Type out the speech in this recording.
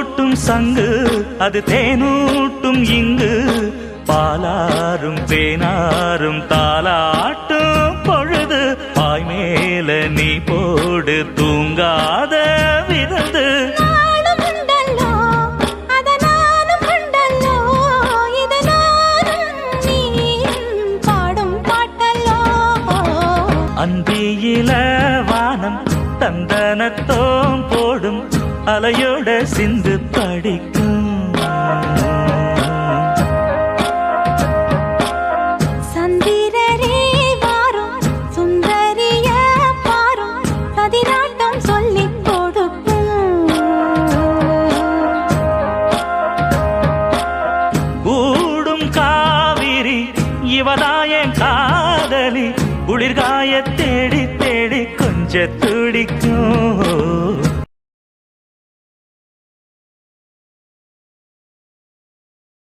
ஓட்டும் சங்கு அது தேனூட்டும் இங்கு பாலாரும் தேனாரும் தாலாட்டும் பொழுது பாய் மேல நீ போடு தூங்காத விருந்து அந்தியில வானம் தந்தனத்தோம் போடும் அலையோட சிந்து படிக்கும் சந்திரரே வாரும் சுந்தரிய பாரும் பதினாட்டம் சொல்லிக் கொடுக்கும் கூடும் காவிரி இவதாயன் காதலி குளிர்காய தேடி தேடி கொஞ்ச துடிக்கும்